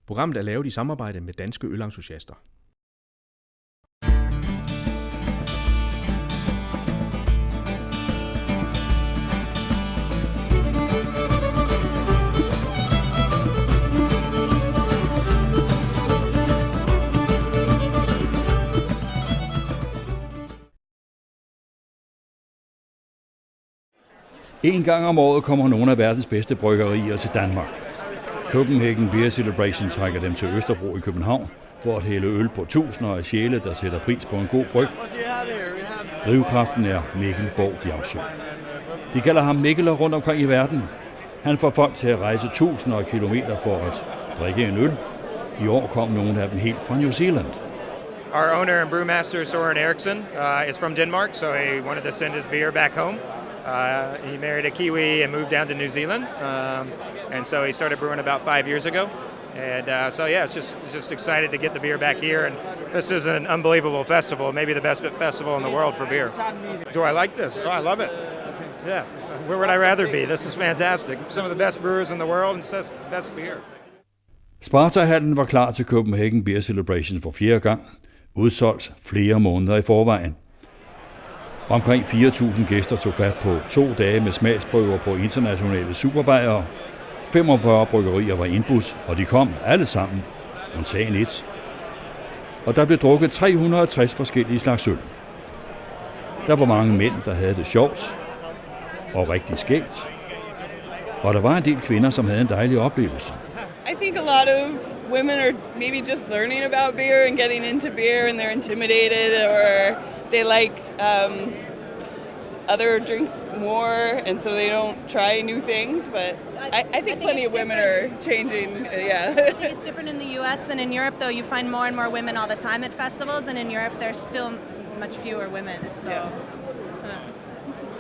Programmet er lavet i samarbejde med danske ølentusiaster. En gang om året kommer nogle af verdens bedste bryggerier til Danmark. Copenhagen Beer Celebration trækker dem til Østerbro i København for at hælde øl på tusinder af sjæle, der sætter pris på en god bryg. Drivkraften er Mikkel Borg Bjergsø. De kalder ham Mikkel rundt omkring i verden. Han får folk til at rejse tusinder af kilometer for at drikke en øl. I år kom nogle af dem helt fra New Zealand. Our owner and brewmaster Søren Eriksen is from Denmark, so he wanted to send his beer back home. He married a Kiwi and moved down to New Zealand, and so he started brewing about 5 years ago. And so yeah, it's just excited to get the beer back here, and this is an unbelievable festival, maybe the best festival in the world for beer. Do I like this? Oh, I love it. Yeah, so where would I rather be? This is fantastic. Some of the best brewers in the world and best beer. Sparta-hallen var klar til Copenhagen Beer Celebration for 4. gang, udsolgt flere måneder i forvejen. Omkring 4.000 gæster tog fat på 2 dage med smagsprøver på internationale superbajere. 45 bryggerier var indbudt, og de kom alle sammen, undtagen et. Og der blev drukket 360 forskellige slags øl. Der var mange mænd, der havde det sjovt og rigtig skægt. Og der var en del kvinder, som havde en dejlig oplevelse. I think a lot of women are maybe just learning about beer and getting into beer, and they're intimidated, or they like other drinks more, and so they don't try new things. But I think plenty of women are changing. Yeah. I think it's different in the U.S. than in Europe, though. You find more and more women all the time at festivals, and in Europe there's still much fewer women. So. Yeah.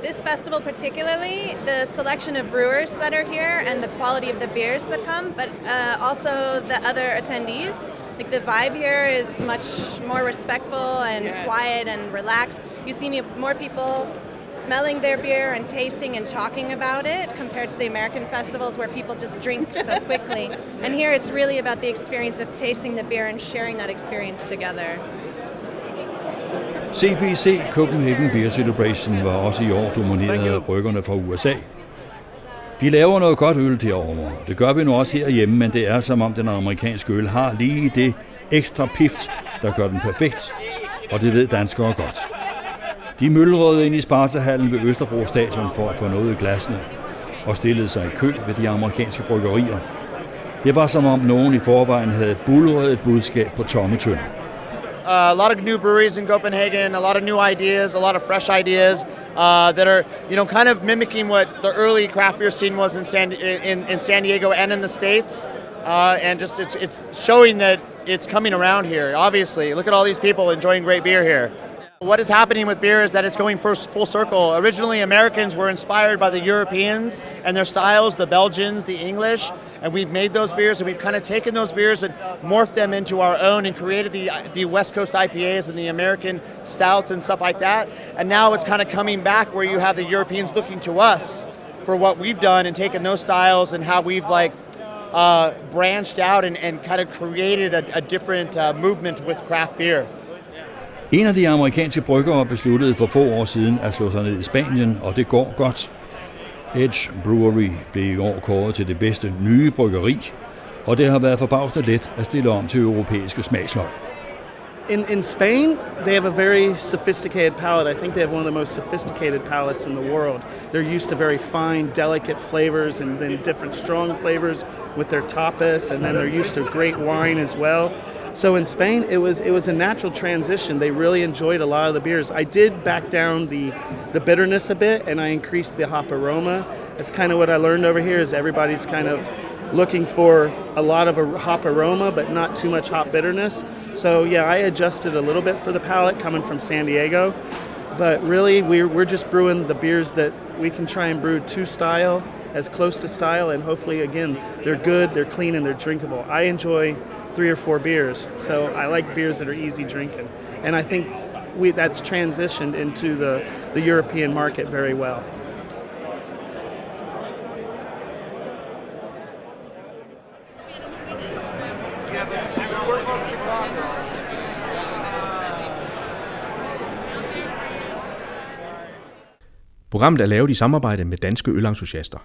This festival particularly, the selection of brewers that are here and the quality of the beers that come, but also the other attendees. Like the vibe here is much more respectful and quiet and relaxed. You see more people smelling their beer and tasting and talking about it compared to the American festivals where people just drink so quickly. And here it's really about the experience of tasting the beer and sharing that experience together. CBC Copenhagen Beer Celebration var også i år domineret af bryggerne fra USA. De laver noget godt øl derovre. Det gør vi nu også herhjemme, men det er som om den amerikanske øl har lige det ekstra pift, der gør den perfekt. Og det ved danskere godt. De myldrede ind i Sparta-hallen ved Østerbro Stadion for at få noget i glassene og stillede sig i kø ved de amerikanske bryggerier. Det var som om nogen i forvejen havde buldret et budskab på tomme tønder. A lot of new breweries in Copenhagen, a lot of new ideas, a lot of fresh ideas that are, kind of mimicking what the early craft beer scene was in San Diego and in the States. And just it's showing that it's coming around here. Obviously, look at all these people enjoying great beer here. What is happening with beer is that it's going full circle. Originally, Americans were inspired by the Europeans and their styles, the Belgians, the English, and we've made those beers, and we've kind of taken those beers and morphed them into our own and created the West Coast IPAs and the American stouts and stuff like that. And now it's kind of coming back where you have the Europeans looking to us for what we've done and taken those styles and how we've branched out and kind of created a different movement with craft beer. En af de amerikanske bryggere besluttede for få år siden at slå sig ned i Spanien, og det går godt. Edge Brewery blev i år kåret til det bedste nye bryggeri, og det har været forbavsende let at stille om til europæiske smagsløg. In Spain, they have a very sophisticated palate. I think they have one of the most sophisticated palates in the world. They're used to very fine, delicate flavors and then different strong flavors with their tapas, and then they're used to great wine as well. So in Spain, it was a natural transition. They really enjoyed a lot of the beers. I did back down the bitterness a bit, and I increased the hop aroma. That's kind of what I learned over here. Is everybody's kind of looking for a lot of a hop aroma, but not too much hop bitterness. So yeah, I adjusted a little bit for the palate coming from San Diego. But really, we're just brewing the beers that we can try and brew to style, as close to style, and hopefully, again, they're good, they're clean, and they're drinkable. I enjoy 3 or 4 beers, so I like beers that are easy drinking, and I think that's transitioned into the European market very well. Programmet er lavet i samarbejde med danske ølentusiaster.